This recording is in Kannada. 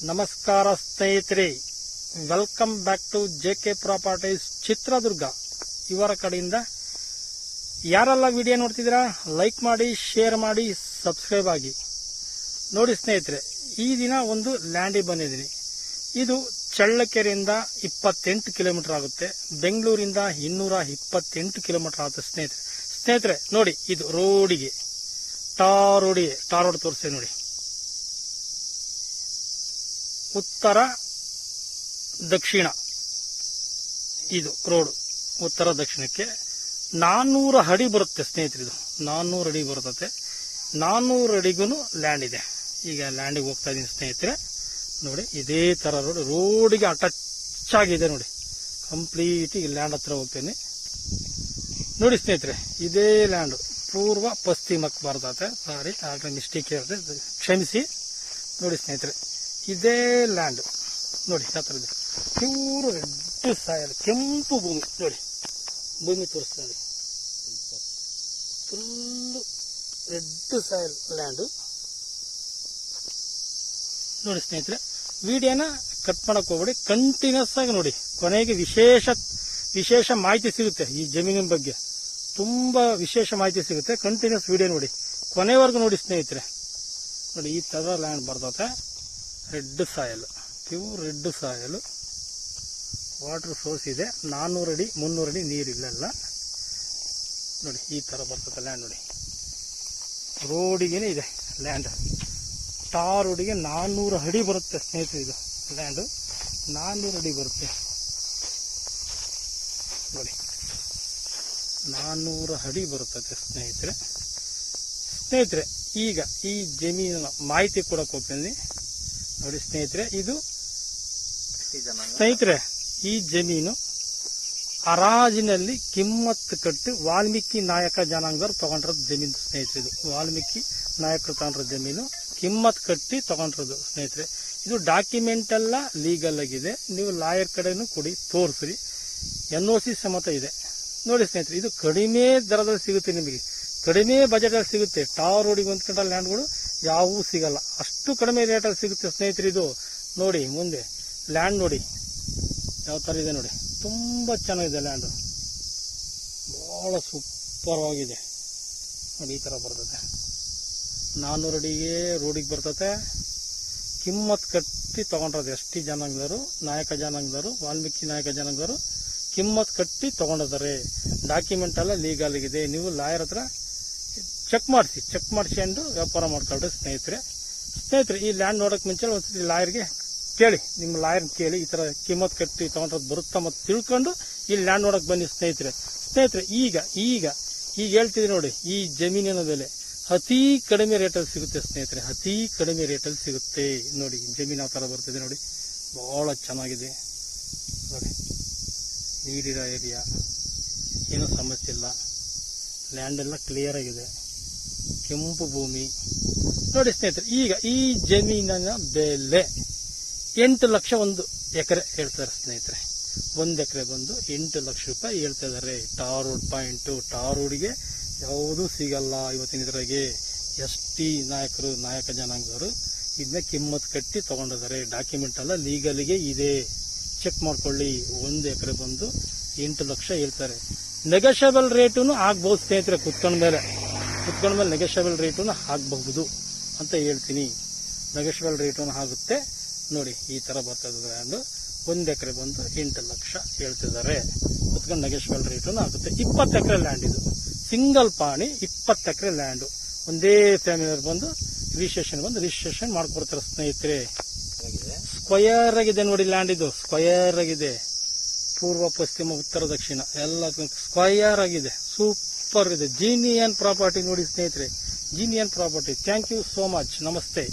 ನಮಸ್ಕಾರ ಸ್ನೇಹಿತರೆ, welcome back to JK Properties Chitradurga. ಇವರ ಕಡೆಯಿಂದ ಯಾರೆಲ್ಲ ವಿಡಿಯೋ ನೋಡ್ತಿದ್ದೀರಾ ಲೈಕ್ ಮಾಡಿ, ಶೇರ್ ಮಾಡಿ, ಸಬ್ಸ್ಕ್ರೈಬ್ ಆಗಿ. ನೋಡಿ ಸ್ನೇಹಿತರೆ, ಈ ದಿನ ಒಂದು ಲ್ಯಾಂಡಿಗೆ ಬಂದಿದ್ದೀನಿ. ಇದು ಚಳ್ಳಕೆರೆಯಿಂದ 28 ಕಿಲೋಮೀಟರ್ ಆಗುತ್ತೆ, ಬೆಂಗಳೂರಿಂದ 228 ಕಿಲೋಮೀಟರ್ ಆಗುತ್ತೆ ಸ್ನೇಹಿತರೆ. ನೋಡಿ, ಇದು ರೋಡಿಗೆ ಟಾರ್ ರೋಡ್ ತೋರಿಸ್ತೇವೆ ನೋಡಿ. ಉತ್ತರ ದಕ್ಷಿಣ ಇದು ರೋಡ್. ಉತ್ತರ ದಕ್ಷಿಣಕ್ಕೆ 400 ಅಡಿ ಬರುತ್ತೆ ಸ್ನೇಹಿತರೆ. ಇದು 400 ಅಡಿ ಬರುತ್ತೆ. 400 ಅಡಿಗೂ ಲ್ಯಾಂಡ್ ಇದೆ. ಈಗ ಲ್ಯಾಂಡಿಗೆ ಹೋಗ್ತಾ ಇದೀನಿ ಸ್ನೇಹಿತರೆ. ನೋಡಿ, ಇದೇ ತರ ರೋಡಿಗೆ ಅಟಚ್ ಆಗಿದೆ ನೋಡಿ. ಕಂಪ್ಲೀಟ್ ಈ ಲ್ಯಾಂಡ್ ಹತ್ರ ಹೋಗ್ತೇನೆ ನೋಡಿ ಸ್ನೇಹಿತರೆ. ಇದೇ ಲ್ಯಾಂಡ್ ಪೂರ್ವ ಪಶ್ಚಿಮಕ್ಕೆ ಬರ್ತದೆ. ಸಾರಿ, ಆಗಲೇ ಮಿಸ್ಟೇಕ್ ಇರುತ್ತೆ, ಕ್ಷಮಿಸಿ. ನೋಡಿ ಸ್ನೇಹಿತರೆ, ಇದೇ ಲ್ಯಾಂಡ್ ನೋಡಿ. ಯಾವ ತರ ಇದೆ, ಪ್ಯೂರ್ ರೆಡ್ ಸಾಯಲ್, ಕೆಂಪು ಭೂಮಿ ನೋಡಿ. ಭೂಮಿ ತೋರಿಸ್ತಾ ಇದೆ, ಫುಲ್ ರೆಡ್ ಸಾಯಲ್ ಲ್ಯಾಂಡ್ ನೋಡಿ ಸ್ನೇಹಿತರೆ. ವಿಡಿಯೋನ ಕಟ್ ಮಾಡಕ್ ಹೋಗ್ಬೇಡಿ, ಕಂಟಿನ್ಯೂಸ್ ಆಗಿ ನೋಡಿ. ಕೊನೆಗೆ ವಿಶೇಷ ಮಾಹಿತಿ ಸಿಗುತ್ತೆ ಈ ಜಮೀನಿನ ಬಗ್ಗೆ. ತುಂಬಾ ವಿಶೇಷ ಮಾಹಿತಿ ಸಿಗುತ್ತೆ. ಕಂಟಿನ್ಯೂಸ್ ವಿಡಿಯೋ ನೋಡಿ, ಕೊನೆವರೆಗೂ ನೋಡಿ ಸ್ನೇಹಿತರೆ. ನೋಡಿ, ಈ ತರ ಲ್ಯಾಂಡ್ ಬರ್ತದೆ. Red soil, pure red soil. Water source ಇದೆ. 400 ಅಡಿ 300 ಅಡಿ ನೀರಿಲ್ಲ ನೋಡಿ. ಈ ತರ ಬರ್ತದೆ ಲ್ಯಾಂಡ್ ನೋಡಿ. ರೋಡಿಗೆ ಇದೆ ಲ್ಯಾಂಡ್. ಟಾರ್ ರೋಡಿಗೆ 400 ಅಡಿ ಬರುತ್ತೆ ಸ್ನೇಹಿತರೆ. ಇದು ಲ್ಯಾಂಡ್ 400 ಅಡಿ ಬರುತ್ತೆ ನೋಡಿ. 400 ಅಡಿ ಬರುತ್ತದೆ ಸ್ನೇಹಿತರೆ. ಈಗ ಈ ಜಮೀನಿನ ಮಾಹಿತಿ ಕೊಡಕ್ಕೆ ಹೋಗ್ತೀನಿ ನೋಡಿ ಸ್ನೇಹಿತರೆ. ಇದು ಸ್ನೇಹಿತರೆ, ಈ ಜಮೀನು ಹರಾಜಿನಲ್ಲಿ ಕಿಮ್ಮತ್ತು ಕಟ್ಟಿ ವಾಲ್ಮೀಕಿ ನಾಯಕ ಜನಾಂಗದವ್ರು ತಗೊಂಡಿರೋದು ಜಮೀನು ಸ್ನೇಹಿತರೆ. ಇದು ವಾಲ್ಮೀಕಿ ನಾಯಕರು ತಗೊಂಡ್ರ ಜಮೀನು, ಕಿಮ್ಮತ್ ಕಟ್ಟಿ ತಗೊಂಡಿರೋದು ಸ್ನೇಹಿತರೆ. ಇದು ಡಾಕ್ಯುಮೆಂಟ್ ಎಲ್ಲ ಲೀಗಲ್ ಆಗಿದೆ. ನೀವು ಲಾಯರ್ ಕಡೆನೂ ಕೊಡಿ, ತೋರಿಸ್ರಿ. NOC ಸಮೇತ ಇದೆ ನೋಡಿ ಸ್ನೇಹಿತರೆ. ಇದು ಕಡಿಮೆ ದರದಲ್ಲಿ ಸಿಗುತ್ತೆ, ನಿಮಗೆ ಕಡಿಮೆ ಬಜೆಟ್ ಅಲ್ಲಿ ಸಿಗುತ್ತೆ. ಟಾರ್ ರೋಡಿಗೆ ಹೊಂದ್ಕೊಂಡ ಲ್ಯಾಂಡ್ಗಳು ಯಾವೂ ಸಿಗಲ್ಲ, ಅಷ್ಟು ಕಡಿಮೆ ರೇಟಲ್ಲಿ ಸಿಗುತ್ತೆ ಸ್ನೇಹಿತರೆ. ಇದು ನೋಡಿ, ಮುಂದೆ ಲ್ಯಾಂಡ್ ನೋಡಿ ಯಾವ ತರ ಇದೆ ನೋಡಿ. ತುಂಬಾ ಚೆನ್ನಾಗಿದೆ ಲ್ಯಾಂಡ್, ಬಹಳ ಸೂಪರ್ ಆಗಿದೆ ನೋಡಿ. ಈ ತರ ಬರ್ತದೆ. 400 ಅಡಿಗೆ ರೋಡಿಗೆ ಬರ್ತದೆ. ಕಿಮ್ಮತ್ ಕಟ್ಟಿ ತಗೊಂಡ್ರದು ಎಸ್ ಟಿ ಜನಾಂಗದವರು, ನಾಯಕ ಜನಾಂಗದವರು, ವಾಲ್ಮೀಕಿ ನಾಯಕ ಜನಾಂಗದವರು ಕಿಮ್ಮತ್ ಕಟ್ಟಿ ತಗೊಂಡಿದ್ದಾರೆ. ಡಾಕ್ಯುಮೆಂಟ್ ಎಲ್ಲ ಲೀಗಲ್ ಆಗಿದೆ. ನೀವು ಲಾಯರ್ ಹತ್ರ ಚೆಕ್ ಮಾಡಿಸ್ಕೊಂಡು ವ್ಯಾಪಾರ ಮಾಡ್ಕೊಳ್ರಿ ಸ್ನೇಹಿತರೆ. ಈ ಲ್ಯಾಂಡ್ ನೋಡಕ್ ಮುಂಚೆ ಒಂದ್ಸತಿ ಲಾಯರ್ಗೆ ಕೇಳಿ, ನಿಮ್ಮ ಲಾಯರ್ ಕೇಳಿ, ಈ ತರ ಕಿಮ್ಮತ್ ಕಟ್ಟಿ ತಗೊಂಡ್ರದ್ದು ಬರುತ್ತಾ ಮತ್ತೆ ತಿಳ್ಕೊಂಡು ಈ ಲ್ಯಾಂಡ್ ನೋಡಕ್ ಬನ್ನಿ ಸ್ನೇಹಿತರೆ. ಈಗ ಹೇಳ್ತಿದ್ರಿ ನೋಡಿ, ಈ ಜಮೀನಿನ ಬೆಲೆ ಅತಿ ಕಡಿಮೆ ರೇಟಲ್ಲಿ ಸಿಗುತ್ತೆ ಸ್ನೇಹಿತರೆ. ಅತಿ ಕಡಿಮೆ ರೇಟಲ್ಲಿ ಸಿಗುತ್ತೆ ನೋಡಿ. ಜಮೀನು ಯಾವ ತರ ಬರ್ತಿದೆ ನೋಡಿ, ಬಹಳ ಚೆನ್ನಾಗಿದೆ ನೋಡಿ. ನೀರಿರೋ ಏರಿಯಾ, ಏನೂ ಸಮಸ್ಯೆ ಇಲ್ಲ. ಲ್ಯಾಂಡ್ ಎಲ್ಲ ಕ್ಲಿಯರ್ ಆಗಿದೆ, ಕೆಂಪು ಭೂಮಿ ನೋಡಿ ಸ್ನೇಹಿತರೆ. ಈಗ ಈ ಜಮೀನಿನ ಬೆಲೆ 8 ಲಕ್ಷ ಒಂದು ಎಕರೆ ಹೇಳ್ತಾರೆ ಸ್ನೇಹಿತರೆ. 1 ಎಕರೆ ಬಂದು 8 ಲಕ್ಷ ರೂಪಾಯಿ ಹೇಳ್ತಾ ಇದಾರೆ. ಟಾರ್ ರೋಡ್ ಪಾಯಿಂಟ್, ಟಾರ್ ರೋಡ್ಗೆ ಯಾವುದೂ ಸಿಗಲ್ಲ ಇವತ್ತಿನ ಇದ್ರಾಗೆ. ST ನಾಯಕ ಜನಾಂಗದವರು ಇದನ್ನ ಕಿಮ್ಮತ್ ಕಟ್ಟಿ ತಗೊಂಡಿದ್ದಾರೆ. ಡಾಕ್ಯುಮೆಂಟ್ ಎಲ್ಲ ಲೀಗಲ್ಗೆ ಇದೆ, ಚೆಕ್ ಮಾಡ್ಕೊಳ್ಳಿ. 1 ಎಕರೆ ಬಂದು 8 ಲಕ್ಷ ಹೇಳ್ತಾರೆ. ನೆಗೋಷಿಯಬಲ್ ರೇಟುನು ಆಗ್ಬಹುದು ಸ್ನೇಹಿತರೆ. ಕುತ್ಕೊಂಡ ಮೇಲೆ ನೆಗೋಷಿಯಬಲ್ ರೇಟುನು ಆಗಬಹುದು ಅಂತ ಹೇಳ್ತೀನಿ. ನೆಗೋಷಿಯಬಲ್ ರೇಟುನು ಆಗುತ್ತೆ ನೋಡಿ. ಈ ತರ ಬರ್ತದೆ ಲ್ಯಾಂಡ್. 1 ಎಕರೆ ಬಂದು 8 ಲಕ್ಷ ಹೇಳ್ತಿದ್ದಾರೆ. ಕುತ್ಕೊಂಡು ನೆಗೋಷಿಯಬಲ್ ರೇಟುನು ಆಗುತ್ತೆ. 20 ಎಕರೆ ಲ್ಯಾಂಡ್ ಇದು, ಸಿಂಗಲ್ ಪಾಣಿ 20 ಎಕರೆ ಲ್ಯಾಂಡ್. ಒಂದೇ ಫ್ಯಾಮಿಲಿಯವ್ರು ಬಂದು ರಿಜಿಸ್ಟ್ರೇಷನ್ ಮಾಡ್ಕೊಡ್ತಾರೆ ಸ್ನೇಹಿತರೆ. ಸ್ಕ್ವಯರ್ ಆಗಿದೆ ನೋಡಿ ಲ್ಯಾಂಡ್. ಇದು ಸ್ಕ್ವಯರ್ ಆಗಿದೆ. ಪೂರ್ವ ಪಶ್ಚಿಮ ಉತ್ತರ ದಕ್ಷಿಣ ಎಲ್ಲ ಸ್ಕ್ವಯರ್ ಆಗಿದೆ, ಸೂಪರ್ ಇದೆ. ಜೀನಿಯನ್ ಪ್ರಾಪರ್ಟಿ ನೋಡಿ ಸ್ನೇಹಿತರೆ, genuine property. Thank you so much. ನಮಸ್ತೆ.